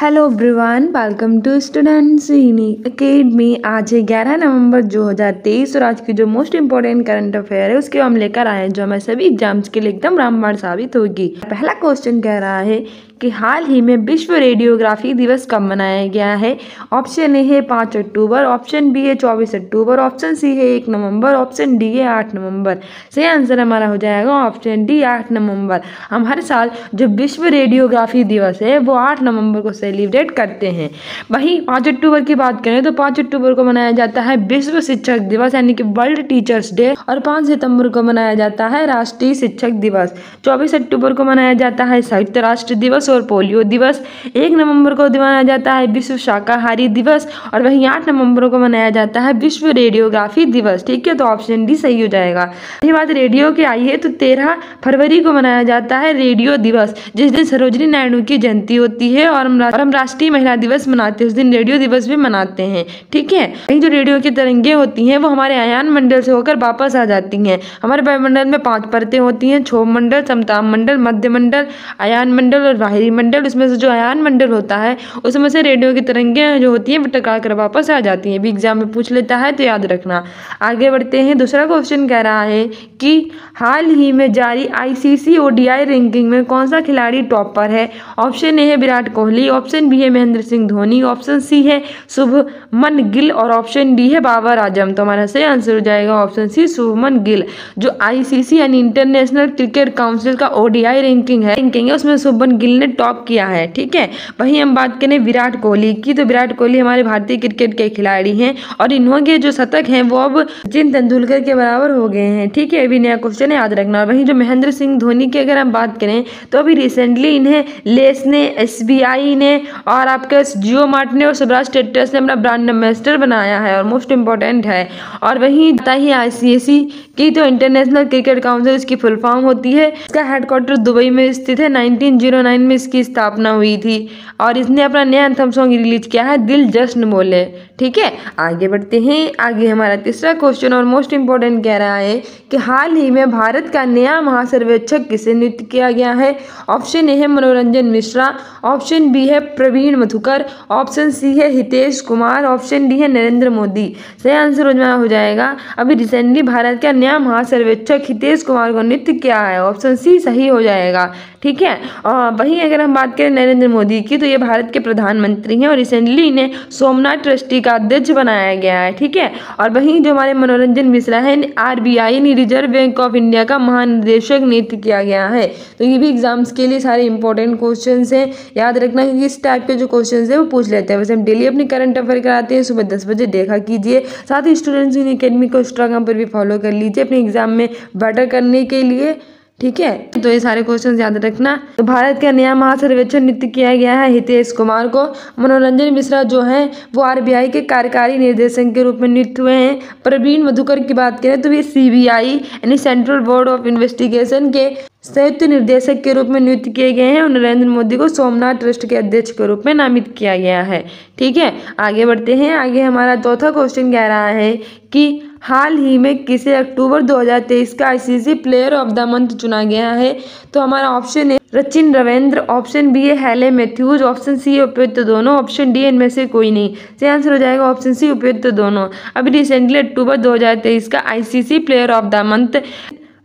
Hello everyone, welcome to students unique academy. आज है 11 नवंबर 2023 और आज की जो मोस्ट इंपॉर्टेंट करंट अफेयर है उसके हम लेकर आए हैं, जो हमारे सभी एग्जाम्स के लिए एकदम रामबाण साबित होगी। पहला क्वेश्चन कह रहा है कि हाल ही में विश्व रेडियोग्राफी दिवस कब मनाया गया है। ऑप्शन ए है 5 अक्टूबर, ऑप्शन बी है 24 अक्टूबर, ऑप्शन सी है 1 नवंबर, ऑप्शन डी है 8 नवंबर। सही आंसर हमारा हो जाएगा ऑप्शन डी 8 नवंबर। हम हर साल जो विश्व रेडियोग्राफी दिवस है वो 8 नवंबर को सेलिब्रेट करते हैं। वहीं 5 अक्टूबर की बात करें तो 5 अक्टूबर को मनाया जाता है विश्व शिक्षक दिवस यानी कि वर्ल्ड टीचर्स डे, और 5 सितंबर को मनाया जाता है राष्ट्रीय शिक्षक दिवस। 24 अक्टूबर को मनाया जाता है संयुक्त राष्ट्र दिवस और पोलियो दिवस। 1 नवंबर को मनाया जाता है विश्व शाकाहारी दिवस, और वहीं 8 नवंबर को मनाया जाता है विश्व रेडियोग्राफी दिवस। ठीक है, तो ऑप्शन डी सही हो जाएगा। ये बात रेडियो की आई है तो 13 फरवरी को मनाया जाता है रेडियो दिवस, जिस दिन सरोजिनी नायडू की जयंती होती है, और हम राष्ट्रीय महिला दिवस मनाते हैं, उस दिन रेडियो दिवस भी मनाते हैं। ठीक है, वहीं जो रेडियो की तरंगे होती हैं वो हमारे आयान मंडल से होकर वापस आ जाती हैं। हमारे वायुमंडल में 5 परतें होती हैं, क्षोभ मंडल, समताप मंडल, मध्य मंडल, आयान मंडल और बाहरी मंडल। उसमें से जो आयान मंडल होता है उसमें से रेडियो की तरंगे जो होती हैं वो टकरा कर वापस आ जाती हैं। भी एग्जाम में पूछ लेता है तो याद रखना। आगे बढ़ते हैं। दूसरा क्वेश्चन कह रहा है कि हाल ही में जारी ICC ODI रैंकिंग में कौन सा खिलाड़ी टॉप पर है। ऑप्शन ए है विराट कोहली, ऑप्शन बी है महेंद्र सिंह धोनी, ऑप्शन सी है शुभमन गिल और ऑप्शन डी है बाबर आजम। तो हमारा सही आंसर हो जाएगा ऑप्शन सी शुभमन गिल। जो ICC यानी इंटरनेशनल क्रिकेट काउंसिल का ODI रैंकिंग है उसमें शुभमन गिल ने टॉप किया है। ठीक है, वहीं हम बात करें विराट कोहली की, तो विराट कोहली हमारे भारतीय क्रिकेट के खिलाड़ी हैं और इन्होंने जो शतक हैं वो अब सचिन तेंदुलकर के बराबर हो गए हैं। ठीक है, अभी नया क्वेश्चन है, याद रखना। वहीं जो महेंद्र सिंह धोनी की अगर हम बात करें तो अभी रिसेंटली इन्हें लेस ने, SBI ने और आपके जियो मार्ट ने और स्वराज ट्रैक्टर्स ने अपना ब्रांड एम्बेसडर बनाया है और मोस्ट इंपॉर्टेंट है। और वहीं ही ICC की तो इंटरनेशनल क्रिकेट काउंसिल इसकी फुल फॉर्म होती है। इसका हेडक्वार्टर दुबई में स्थित है। 1909 में इसकी स्थापना हुई थी और इसने अपना नया एंथम सॉन्ग रिलीज किया है, दिल जश्न बोले। ठीक है, आगे बढ़ते हैं। आगे हमारा तीसरा क्वेश्चन और मोस्ट इंपॉर्टेंट कह रहा है कि हाल ही में भारत का नया महासर्वेक्षक किसे नियुक्त किया गया है। ऑप्शन ए है मनोरंजन मिश्रा, ऑप्शन बी है प्रवीण मधुकर, ऑप्शन सी है हितेश कुमार, ऑप्शन डी है नरेंद्र मोदी। सही आंसर हो जाएगा अभी रिसेंटली भारत का नया महासर्वेक्षक हितेश कुमार को नियुक्त किया है, ऑप्शन सी सही हो जाएगा। ठीक है, वहीं अगर हम बात करें नरेंद्र मोदी की तो ये भारत के प्रधानमंत्री हैं और रिसेंटली इन्हें सोमनाथ ट्रस्टी का अध्यक्ष बनाया गया है। ठीक है, और वहीं जो हमारे मनोरंजन मिश्रा है RBI यानी रिजर्व बैंक ऑफ इंडिया का महानिदेशक नियुक्त किया गया है। तो ये भी एग्जाम्स के लिए सारे इंपॉर्टेंट क्वेश्चंस हैं, याद रखना कि इस टाइप के जो क्वेश्चंस है वो पूछ लेते हैं। वैसे हम डेली अपनी करंट अफेयर कराते हैं, सुबह 10 बजे देखा कीजिए। साथ ही स्टूडेंट्स यूनिक अकेडमी को इंस्टाग्राम पर भी फॉलो कर लीजिए अपने एग्जाम में बेटर करने के लिए। ठीक है, तो ये सारे क्वेश्चंस याद रखना। तो भारत का नया महासर्वेक्षक नियुक्त किया गया है हितेश कुमार को। मनोरंजन मिश्रा जो हैं वो RBI के कार्यकारी निर्देशक के रूप में नियुक्त हुए हैं। प्रवीण मधुकर की बात करें तो ये CBI यानी सेंट्रल बोर्ड ऑफ इन्वेस्टिगेशन के संयुक्त निर्देशक के रूप में नियुक्त किए गए हैं और नरेंद्र मोदी को सोमनाथ ट्रस्ट के अध्यक्ष के रूप में नामित किया गया है। ठीक है, आगे बढ़ते हैं। आगे हमारा चौथा क्वेश्चन कह रहा है कि हाल ही में किसे अक्टूबर 2023 का ICC player of the month चुना गया है। तो हमारा ऑप्शन है सचिन रविंद्र, ऑप्शन बी है हेले मैथ्यूज, ऑप्शन सी है उपयुक्त दोनों, ऑप्शन डी इनमें से कोई नहीं। सही आंसर हो जाएगा ऑप्शन सी उपयुक्त दोनों। अभी रिसेंटली अक्टूबर 2023 का ICC player of the month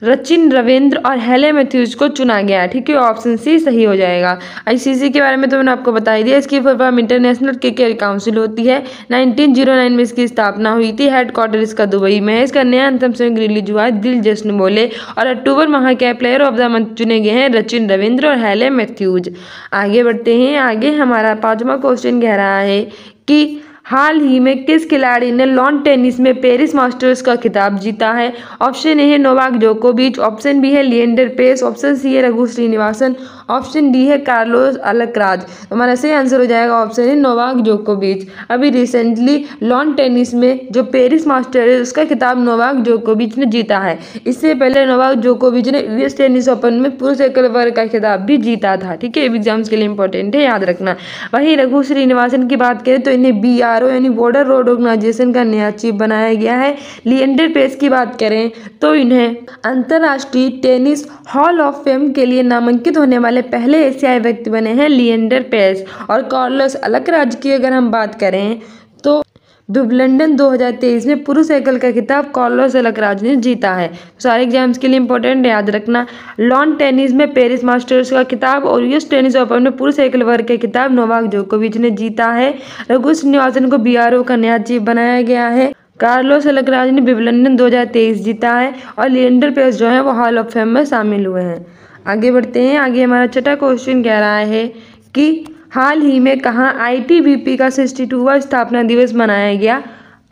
Sachin Ravindra और हेले मैथ्यूज को चुना गया। ठीक है, ऑप्शन सी सही हो जाएगा। ICC के बारे में तो मैंने आपको बता ही दिया। इसकी full form international cricket council होती है। 1909 में इसकी स्थापना हुई थी। हेडक्वार्टर इसका दुबई में है। इसका नया अंतम सॉन्ग रिलीज हुआ है, दिल जश्न बोले, और अक्टूबर माह के प्लेयर ऑफ द मंथ चुने गए हैं सचिन रविंद्र और हेले मैथ्यूज। आगे बढ़ते हैं। आगे हमारा 5वां क्वेश्चन कह रहा है कि हाल ही में किस खिलाड़ी ने लॉन टेनिस में पेरिस मास्टर्स का खिताब जीता है। ऑप्शन ए है नोवाक जोकोविच, ऑप्शन बी है लिएंडर पेस, ऑप्शन सी है रघु श्रीनिवासन, ऑप्शन डी है कार्लोस अलकराज। हमारा सही आंसर हो जाएगा ऑप्शन है नोवाक जोकोविच। अभी रिसेंटली लॉन टेनिस में जो पेरिस मास्टर है उसका खिताब नोवाक जोकोविच ने जीता है। इससे पहले नोवाक जोकोविच ने US टेनिस ओपन में पुरुष एकल वर्ग का खिताब भी जीता था। ठीक है, एग्जाम्स के लिए इंपॉर्टेंट है, याद रखना। वहीं रघु श्रीनिवासन की बात करें तो इन्हें BR BRO यानी बॉर्डर रोड ऑर्गेनाइजेशन का नया चीफ बनाया गया है। लिएंडर पेस की बात करें तो इन्हें अंतर्राष्ट्रीय टेनिस हॉल ऑफ फेम के लिए नामांकित होने वाले पहले एशियाई व्यक्ति बने हैं लिएंडर पेस। और कार्लोस अल्कराज की अगर हम बात करें तो विंबलडन 2023 में पुरुष एकल का खिताब कार्लोस अल्कराज ने जीता है। सारे एग्जाम्स के लिए इंपॉर्टेंट याद रखना। लॉन टेनिस में पेरिस मास्टर्स का खिताब और यूएस टेनिस ओपन में पुरुष एकल वर्ग का खिताब नोवाक जोकोविच ने जीता है। रघु श्रीनिवासन को BRO का नया चीफ बनाया गया है। कार्लोस अल्कराज ने विंबलडन 2023 जीता है और लिएंडर पेस जो है वो हॉल ऑफ फेम में शामिल हुए हैं। आगे बढ़ते हैं। आगे हमारा छठा क्वेश्चन कह रहा है कि हाल ही में कहाँ ITBP का 62वां स्थापना दिवस मनाया गया।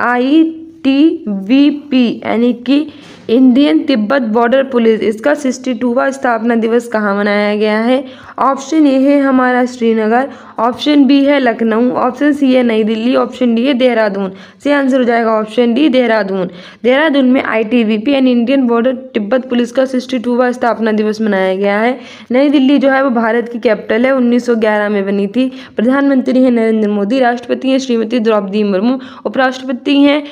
ITBP यानी कि इंडियन तिब्बत बॉर्डर पुलिस, इसका 62वां स्थापना दिवस कहाँ मनाया गया है। ऑप्शन ए है हमारा श्रीनगर, ऑप्शन बी है लखनऊ, ऑप्शन सी है नई दिल्ली, ऑप्शन डी है देहरादून। सही आंसर हो जाएगा ऑप्शन डी देहरादून। देहरादून में ITBP यानी इंडियन बॉर्डर तिब्बत पुलिस का 62वां स्थापना दिवस मनाया गया है। नई दिल्ली जो है वो भारत की कैपिटल है, 1911 में बनी थी। प्रधानमंत्री हैं नरेंद्र मोदी, राष्ट्रपति हैं श्रीमती द्रौपदी मुर्मू, उपराष्ट्रपति हैं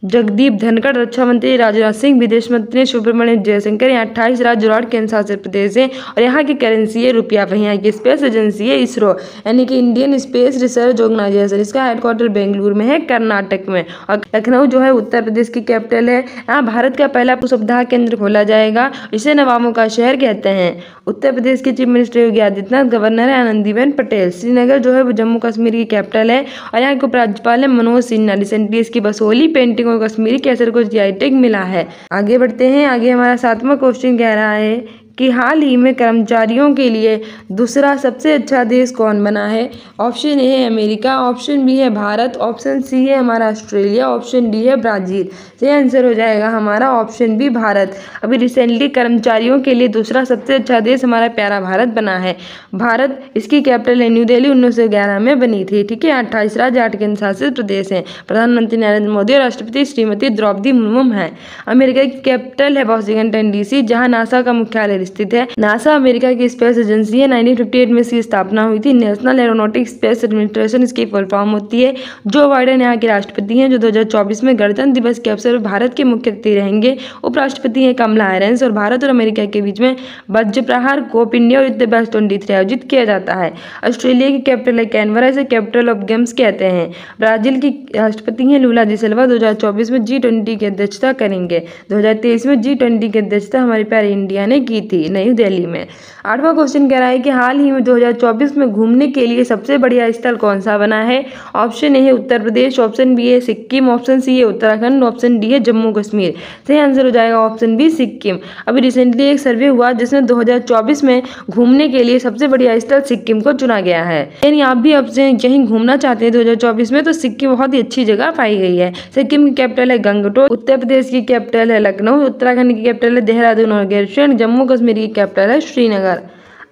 जगदीप धनखड़, रक्षा मंत्री राजनाथ सिंह, विदेश मंत्री सुब्रमण्यम जयशंकर। यहाँ 28 राज्य और केंद्र शासित प्रदेश हैं और यहाँ की करेंसी है रुपया। वहीं यहाँ की स्पेस एजेंसी है इसरो यानी कि इंडियन स्पेस रिसर्च ऑर्गेनाइजेशन। इसका हेडक्वार्टर बेंगलुरु में है, कर्नाटक में। और लखनऊ जो है उत्तर प्रदेश की कैपिटल है। यहाँ भारत का पहला उपसुविधा केंद्र खोला जाएगा, इसे नवाबों का शहर कहते हैं। उत्तर प्रदेश के chief minister Yogi Adityanath, governor है आनंदीबेन पटेल। श्रीनगर जो है वो जम्मू कश्मीर की कैपिटल है और यहाँ के उपराज्यपाल है मनोज सिन्हा। रिसेंटली इसकी बसोली पेंटिंग कश्मीरी केसर को GI टैग मिला है। आगे बढ़ते हैं। आगे हमारा 7वां क्वेश्चन कह रहा है कि हाल ही में कर्मचारियों के लिए दूसरा सबसे अच्छा देश कौन बना है। ऑप्शन ए है अमेरिका, ऑप्शन बी है भारत, ऑप्शन सी है हमारा ऑस्ट्रेलिया, ऑप्शन डी है ब्राजील। सही आंसर हो जाएगा हमारा ऑप्शन बी भारत। अभी रिसेंटली कर्मचारियों के लिए दूसरा सबसे अच्छा देश हमारा प्यारा भारत बना है। भारत, इसकी कैपिटल है न्यू दिल्ली, 1911 में बनी थी। ठीक है, 28 राज्य 8 केंद्र शासित प्रदेश हैं। प्रधानमंत्री नरेंद्र मोदी और राष्ट्रपति श्रीमती द्रौपदी मुर्मू हैं। अमेरिका की कैपिटल है वॉशिंगटन DC, जहाँ नासा का मुख्यालय स्थित है। नासा अमेरिका की स्पेस एजेंसी है। 1958 में इसकी स्थापना हुई थी। नेशनल एरोनॉटिक स्पेस एडमिनिस्ट्रेशन इसकी फुल फॉर्म होती है। जो बाइडेन यहाँ के राष्ट्रपति हैं, जो 2024 में गणतंत्र दिवस के अवसर पर भारत के मुख्य अतिथि रहेंगे। उपराष्ट्रपति हैं कमला हैरिस। और भारत और अमेरिका के बीच में वज्र प्रहार कोप इंडिया और युद्ध बैच 23 आयोजित किया जाता है। ऑस्ट्रेलिया की कैपिटल है कैनबरा, इसे कैपिटल ऑफ गेम्स कहते हैं। ब्राजील की राष्ट्रपति हैं लूला डी सिल्वा, 2024 में G20 की अध्यक्षता करेंगे। 2023 में G20 की अध्यक्षता हमारी प्यारी इंडिया ने की थी नई दिल्ली में। 8वां क्वेश्चन कह रहा है कि हाल ही में 2024 में घूमने के लिए सबसे बढ़िया स्थल कौन सा बना है। ऑप्शन ए है उत्तर प्रदेश, ऑप्शन बी है सिक्किम, ऑप्शन सी है उत्तराखंड, ऑप्शन डी है जम्मू कश्मीर। सही आंसर हो जाएगा ऑप्शन बी सिक्किम। अभी रिसेंटली एक सर्वे हुआ जिसमें 2024 में घूमने के लिए सबसे बढ़िया स्थल सिक्किम को चुना गया है। यानी आप भी अब से कहीं घूमना चाहते हैं 2024 में तो सिक्किम बहुत ही अच्छी जगह पाई गई है। सिक्किम की कैपिटल है गंगटोक, उत्तर प्रदेश की कैपिटल है लखनऊ, उत्तराखंड की कैपिटल है देहरादून और गिरफ्त, जम्मू कश्मीर की कैपिटल है श्रीनगर।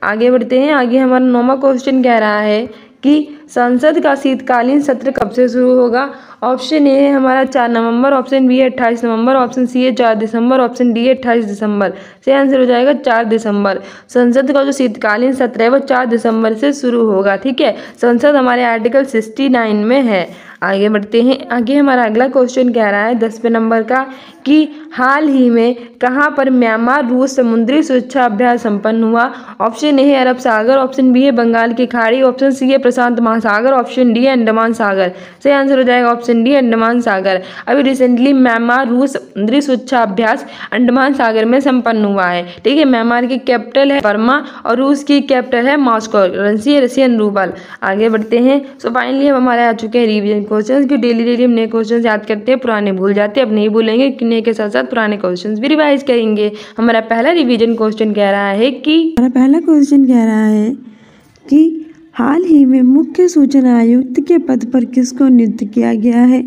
आगे बढ़ते हैं। आगे हमारा 9वां क्वेश्चन कह रहा है कि संसद का शीतकालीन सत्र कब से शुरू होगा। ऑप्शन ए है हमारा 4 नवंबर, ऑप्शन बी है 28 नवंबर, ऑप्शन सी है 4 दिसंबर, ऑप्शन डी है 28 दिसंबर। सही आंसर हो जाएगा 4 दिसंबर। संसद का जो शीतकालीन सत्र है वो 4 दिसंबर से शुरू होगा। ठीक है, संसद हमारे आर्टिकल 69 में है। आगे बढ़ते हैं। आगे हमारा अगला क्वेश्चन कह रहा है 10वें नंबर का कि हाल ही में कहाँ पर म्यांमार रूस समुद्री सुरक्षा अभ्यास संपन्न हुआ। ऑप्शन ए है अरब सागर, ऑप्शन बी है बंगाल की खाड़ी, ऑप्शन सी है प्रशांत महासागर, ऑप्शन डी है अंडमान सागर। सही आंसर हो जाएगा ऑप्शन डी अंडमान सागर। अभी रिसेंटली म्यांमार रूस समुद्री सुरक्षा अभ्यास अंडमान सागर में संपन्न हुआ है। ठीक है, म्यांमार की कैपिटल है बर्मा और रूस की कैपिटल है मॉस्को, रशियन रूबल। आगे बढ़ते हैं। सो फाइनली अब हमारे आ चुके हैं रिवीजन क्वेश्चंस की। डेली हम नए क्वेश्चंस याद करते हैं, पुराने भूल जाते हैं। अब नहीं भूलेंगे कि नए के साथ साथ पुराने क्वेश्चंस भी रिवाइज करेंगे। हमारा पहला रिवीजन क्वेश्चन कह रहा है कि हाल ही में मुख्य सूचना आयुक्त के पद पर किसको नियुक्त किया गया है।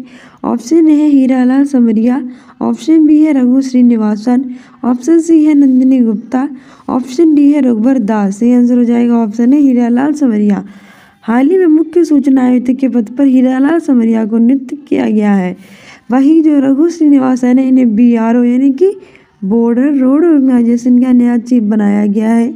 ऑप्शन ए है हीरालाल समरिया, ऑप्शन बी है रघु श्रीनिवासन, ऑप्शन सी है नंदिनी गुप्ता, ऑप्शन डी है रघुवर दास। सही आंसर हो जाएगा ऑप्शन है हीरालाल समरिया। हाल ही में मुख्य सूचना आयुक्त के पद पर हीरालाल समरिया को नियुक्त किया गया है। वहीं जो रघु श्रीनिवासन है इन्हें BRO यानी कि बॉर्डर रोड ऑर्गेनाइजेशन का नया चीफ बनाया गया है।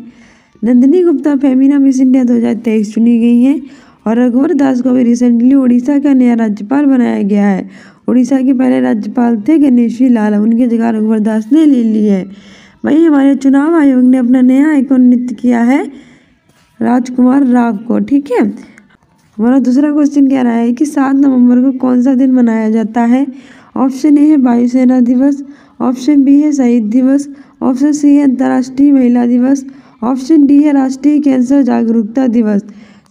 नंदिनी गुप्ता फेमिना मिस इंडिया 2023 चुनी गई हैं और रघुवर दास को भी रिसेंटली उड़ीसा का नया राज्यपाल बनाया गया है। उड़ीसा के पहले राज्यपाल थे गणेशी लाल, उनकी जगह रघुवर दास ने ले ली है। वहीं हमारे चुनाव आयोग ने अपना नया आइकॉन नियुक्त किया है राजकुमार राव को। ठीक है, हमारा दूसरा क्वेश्चन कह रहा है कि 7 नवंबर को कौन सा दिन मनाया जाता है। ऑप्शन ए है वायुसेना दिवस, ऑप्शन बी है शहीद दिवस, ऑप्शन सी है अंतर्राष्ट्रीय महिला दिवस, ऑप्शन डी है राष्ट्रीय कैंसर जागरूकता दिवस।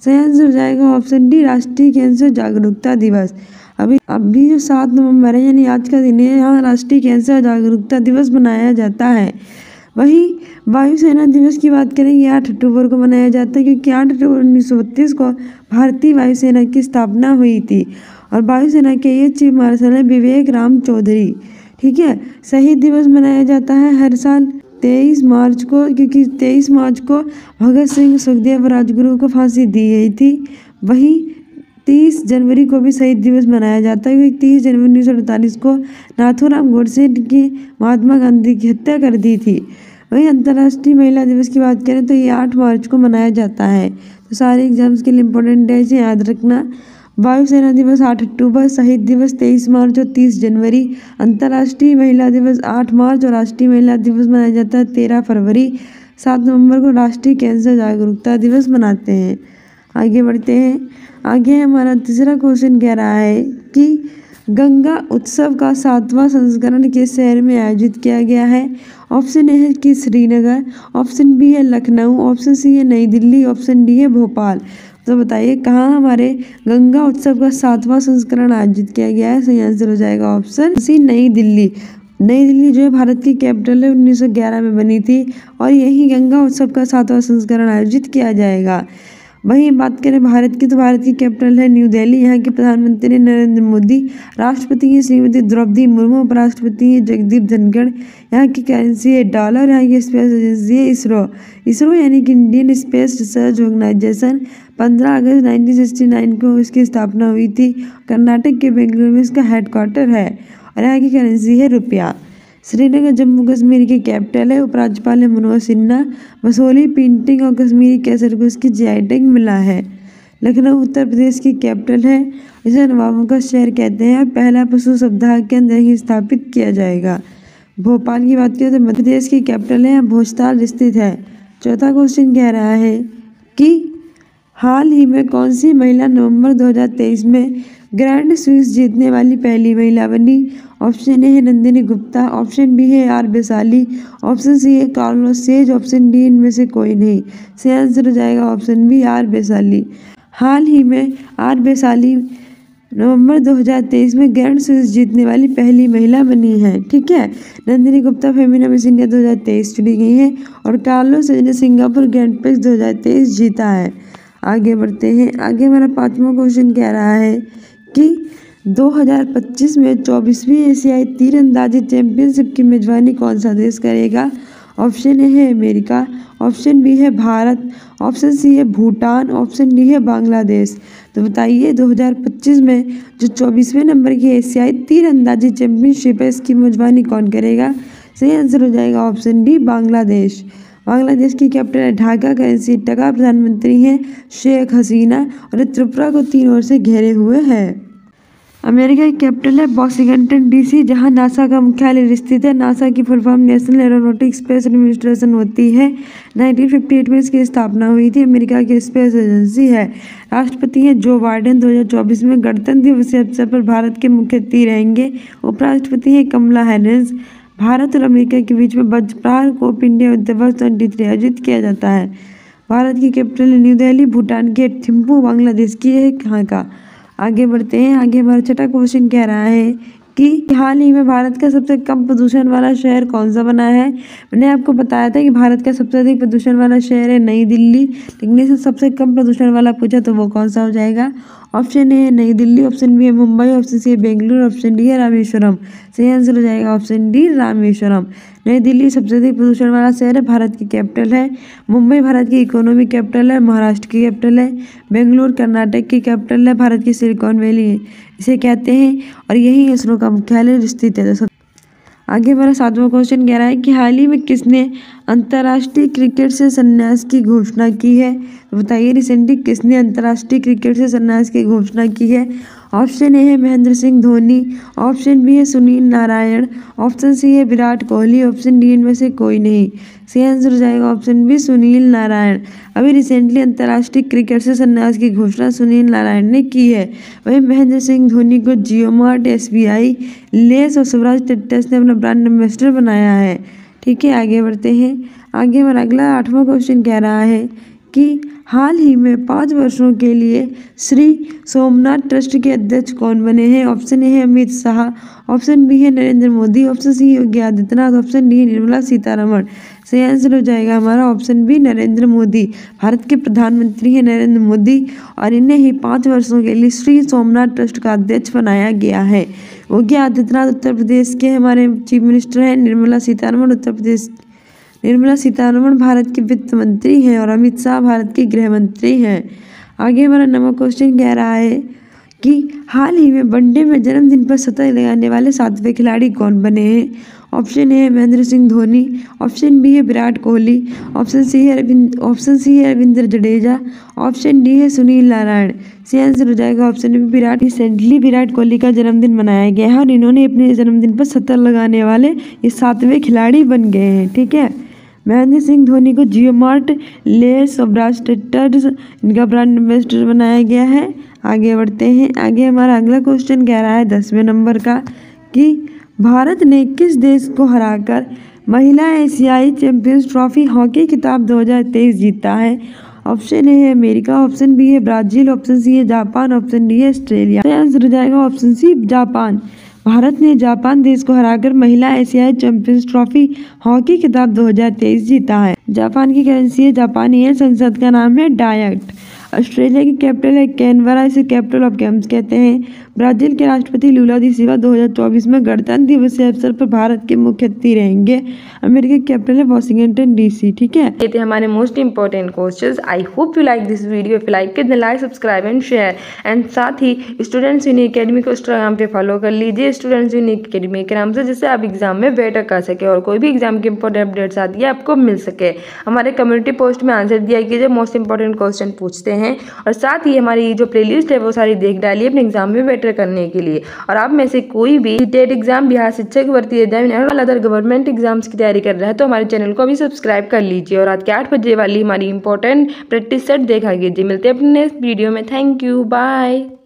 सही आंसर हो जाएगा ऑप्शन डी, राष्ट्रीय कैंसर जागरूकता दिवस। अभी जो 7 नवंबर है यानी आज का दिन है, यहाँ राष्ट्रीय कैंसर जागरूकता दिवस मनाया जाता है। वहीं वायुसेना दिवस की बात करें, ये 8 अक्टूबर को मनाया जाता है, क्योंकि 8 अक्टूबर 1932 को भारतीय वायुसेना की स्थापना हुई थी और वायुसेना के ये चीफ मार्शल है विवेक राम चौधरी। ठीक है, शहीद दिवस मनाया जाता है हर साल 23 मार्च को, क्योंकि 23 मार्च को भगत सिंह, सुखदेव और राजगुरु को फांसी दी गई थी। वहीं 30 जनवरी को भी शहीद दिवस मनाया जाता है, क्योंकि 30 जनवरी 1948 को नाथूराम गोडसे की महात्मा गांधी की हत्या कर दी थी। वहीं अंतर्राष्ट्रीय महिला दिवस की बात करें तो ये 8 मार्च को मनाया जाता है। तो सारे एग्जाम्स के लिए इंपॉर्टेंट है, इसे याद रखना। वायुसेना दिवस 8 अक्टूबर, शहीद दिवस 23 मार्च और 30 जनवरी, अंतर्राष्ट्रीय महिला दिवस 8 मार्च और राष्ट्रीय महिला दिवस मनाया जाता है 13 फरवरी। 7 नवंबर को राष्ट्रीय कैंसर जागरूकता दिवस मनाते हैं। आगे बढ़ते हैं। आगे हमारा तीसरा क्वेश्चन कह रहा है कि गंगा उत्सव का 7वां संस्करण किस शहर में आयोजित किया गया है। ऑप्शन ए है कि श्रीनगर, ऑप्शन बी है लखनऊ, ऑप्शन सी है नई दिल्ली, ऑप्शन डी है भोपाल। तो बताइए कहाँ हमारे गंगा उत्सव का 7वां संस्करण आयोजित किया गया है। सही आंसर हो जाएगा ऑप्शन सी, नई दिल्ली। नई दिल्ली जो है भारत की कैपिटल है, 1911 में बनी थी और यही गंगा उत्सव का 7वां संस्करण आयोजित किया जाएगा। वहीं बात करें भारत की, तो भारत की कैपिटल है न्यू दिल्ली। यहाँ के प्रधानमंत्री नरेंद्र मोदी, राष्ट्रपति हैं श्रीमती द्रौपदी मुर्मू, उपराष्ट्रपति हैं जगदीप धनखड़। यहाँ की करेंसी है डॉलर। यहाँ की स्पेस एजेंसी है इसरो यानी कि इंडियन स्पेस रिसर्च ऑर्गेनाइजेशन। 15 अगस्त 1969 को इसकी स्थापना हुई थी। कर्नाटक के बेंगलुरु में इसका हेडक्वार्टर है और यहाँ की करेंसी है रुपया। श्रीनगर जम्मू कश्मीर की कैपिटल है। उपराज्यपाल है मनोज सिन्हा। मसोली पेंटिंग और कश्मीरी केसर को इसकी जीआई टैग मिला है। लखनऊ उत्तर प्रदेश की कैपिटल है। इसे नवाबों का शहर कहते हैं। पहला पशु सप्ताह के अंदर ही स्थापित किया जाएगा। भोपाल की बात करें तो मध्य प्रदेश की कैपिटल है, भोजताल स्थित है। चौथा क्वेश्चन कह रहा है कि हाल ही में कौन सी महिला नवंबर 2023 में ग्रैंड स्विस जीतने वाली पहली महिला बनी। ऑप्शन ए है नंदिनी गुप्ता, ऑप्शन बी है आर वैशाली, ऑप्शन सी है कार्लोस सेज, ऑप्शन डी इनमें से कोई नहीं। सही आंसर हो जाएगा ऑप्शन बी, आर वैशाली। हाल ही में आर वैशाली नवंबर 2023 में ग्रैंड स्विस जीतने वाली पहली महिला बनी है। ठीक है, नंदिनी गुप्ता फेमिना मिस इंडिया 2023 चुनी गई है और कार्लोस सेज ने सिंगापुर ग्रैंड प्रिक्स 2023 जीता है। आगे बढ़ते हैं। आगे हमारा 5वां क्वेश्चन कह रहा है कि 2025 में 24वीं एशियाई तीरंदाजी चैंपियनशिप की मेजबानी कौन सा देश करेगा। ऑप्शन ए है अमेरिका, ऑप्शन बी है भारत, ऑप्शन सी है भूटान, ऑप्शन डी है बांग्लादेश। तो बताइए 2025 में जो 24वें नंबर की एशियाई तीरंदाजी चैंपियनशिप है इसकी मेजबानी कौन करेगा। सही आंसर हो जाएगा ऑप्शन डी, बांग्लादेश। बांग्लादेश की कैपिटल है ढाका, करेंसी टका, प्रधानमंत्री हैं शेख हसीना और त्रिपुरा को 3 ओर से घेरे हुए है। अमेरिका की कैपिटल है वॉशिंगटन डीसी, जहां नासा का मुख्यालय स्थित है। नासा की full form national aeronautic space administration होती है। 1958 में इसकी स्थापना हुई थी। अमेरिका की स्पेस एजेंसी है। राष्ट्रपति हैं जो बाइडेन। 2024 में गणतंत्र दिवस के अवसर पर भारत के मुख्य अतिथि रहेंगे। उपराष्ट्रपति हैं कमला हैरिस। भारत और अमेरिका के बीच में वज्रप्रहार कोप इंडिया दिवस 23 आयोजित किया जाता है। भारत की कैपिटल है न्यू दिल्ली। भूटान के थिम्पू, बांग्लादेश की है कहाँ का। आगे बढ़ते हैं। आगे हमारा 6वां क्वेश्चन कह रहा है कि हाल ही में भारत का सबसे कम प्रदूषण वाला शहर कौन सा बना है। मैंने आपको बताया था कि भारत का सबसे अधिक प्रदूषण वाला शहर है नई दिल्ली, लेकिन इसे सबसे कम प्रदूषण वाला पूछा तो वो कौन सा हो जाएगा। ऑप्शन ए है नई दिल्ली, ऑप्शन बी है मुंबई, ऑप्शन सी है बेंगलुरु, ऑप्शन डी है रामेश्वरम। सही आंसर हो जाएगा ऑप्शन डी, रामेश्वरम। नई दिल्ली सबसे अधिक प्रदूषण वाला शहर है, भारत की कैपिटल है। मुंबई भारत की इकोनॉमिक कैपिटल है, महाराष्ट्र की कैपिटल है। बेंगलुरु कर्नाटक की कैपिटल है, भारत की सिलिकॉन वैली इसे कहते हैं और यही इसरो का मुख्यालय स्थित है। आगे हमारा 7वां क्वेश्चन कह रहा है कि हाल ही में किसने अंतर्राष्ट्रीय क्रिकेट से संन्यास की घोषणा की है। बताइए रिसेंटली किसने अंतर्राष्ट्रीय क्रिकेट से संन्यास की घोषणा की है। ऑप्शन ए है महेंद्र सिंह धोनी, ऑप्शन बी है सुनील नारायण, ऑप्शन सी है विराट कोहली, ऑप्शन डी इनमें से कोई नहीं। सही आंसर हो जाएगा ऑप्शन बी सुनील नारायण। अभी रिसेंटली अंतर्राष्ट्रीय क्रिकेट से संन्यास की घोषणा सुनील नारायण ने की है। वहीं महेंद्र सिंह धोनी को जियो मार्ट, SBI, लेस और स्वराज ट्रैक्टर्स ने अपना ब्रांड एम्बेसडर बनाया है। ठीक है, आगे बढ़ते हैं। आगे हमारा अगला 8वां क्वेश्चन कह रहा है कि हाल ही में 5 वर्षों के लिए श्री सोमनाथ ट्रस्ट के अध्यक्ष कौन बने हैं। ऑप्शन ए है अमित शाह, ऑप्शन बी है Narendra Modi, option C Yogi Adityanath, option D Nirmala Sitharaman. सही आंसर हो जाएगा हमारा ऑप्शन बी नरेंद्र मोदी। भारत के प्रधानमंत्री हैं नरेंद्र मोदी और इन्हें ही 5 वर्षों के लिए श्री सोमनाथ ट्रस्ट का अध्यक्ष बनाया गया है। योगी आदित्यनाथ उत्तर प्रदेश के हमारे चीफ मिनिस्टर हैं। निर्मला सीतारमण भारत के वित्त मंत्री हैं और अमित शाह भारत के गृह मंत्री हैं। आगे हमारा 9वां क्वेश्चन कह रहा है कि हाल ही में वनडे में जन्मदिन पर शतक लगाने वाले 7वें खिलाड़ी कौन बने हैं। ऑप्शन ए है महेंद्र सिंह धोनी, ऑप्शन बी है विराट कोहली, ऑप्शन सी है रविंद्र जडेजा, ऑप्शन डी है सुनील नारायण। सही आंसर हो जाएगा option B recently Virat Kohli का जन्मदिन मनाया गया है और इन्होंने अपने जन्मदिन पर शतक लगाने वाले ये 7वें खिलाड़ी बन गए हैं। ठीक है, महेंद्र सिंह धोनी को जियो मार्ट, लेस, स्वराज ट्रैक्टर्स इनका ब्रांड एम्बेसडर बनाया गया है। आगे बढ़ते हैं। आगे हमारा अगला क्वेश्चन कह रहा है 10वें नंबर का कि भारत ने किस देश को हराकर महिला एशियाई चैंपियंस ट्रॉफी हॉकी खिताब 2023 जीता है। ऑप्शन ए है अमेरिका, ऑप्शन बी है ब्राजील, ऑप्शन सी है जापान, ऑप्शन डी है ऑस्ट्रेलिया। सही आंसर हो जाएगा ऑप्शन सी जापान। भारत ने जापान देश को हराकर महिला एशियाई चैंपियंस ट्रॉफी हॉकी खिताब 2023 जीता है। जापान की करेंसी है जापानी है, संसद का नाम है डायट। ऑस्ट्रेलिया की कैपिटल है कैनबरा, इसे कैपिटल ऑफ गेम्स कहते हैं। ब्राजील के राष्ट्रपति लूला दी सिल्वा 2024 में गणतंत्र दिवस के अवसर पर भारत के मुख्य अतिथि रहेंगे। अमेरिका की कैपिटल है वॉशिंगटन DC। ठीक है, ये थे हमारे most important questions. I hope you like this video. If you like it then like, subscribe and share. And साथ ही स्टूडेंट्स यूनिक अकेडमी को इंस्टाग्राम पे फॉलो कर लीजिए, स्टूडेंट्स यूनिक अकेडमी के नाम से, जिससे आप एग्जाम में बेटर कर सके और कोई भी एग्जाम की इंपॉर्टेंट अपडेट्स आती है आपको मिल सके। हमारे कम्युनिटी पोस्ट में आंसर दिया कीजिए, मोस्ट इंपॉर्टेंट क्वेश्चन पूछते हैं। और साथ ही हमारी जो प्लेलिस्ट है वो सारी देख डालिए अपने एग्जाम में बेटर करने के लिए। और आप में से कोई भी टेट एग्जाम, बिहार शिक्षक भर्ती एग्जाम और अदर गवर्नमेंट एग्जाम्स की तैयारी कर रहा है तो हमारे चैनल को अभी सब्सक्राइब कर लीजिए और रात के 8 बजे वाली हमारी इंपॉर्टेंट प्रैक्टिस सेट देखा कीजिए। मिलते हैं अपने नेक्स्ट वीडियो में। Thank you, bye.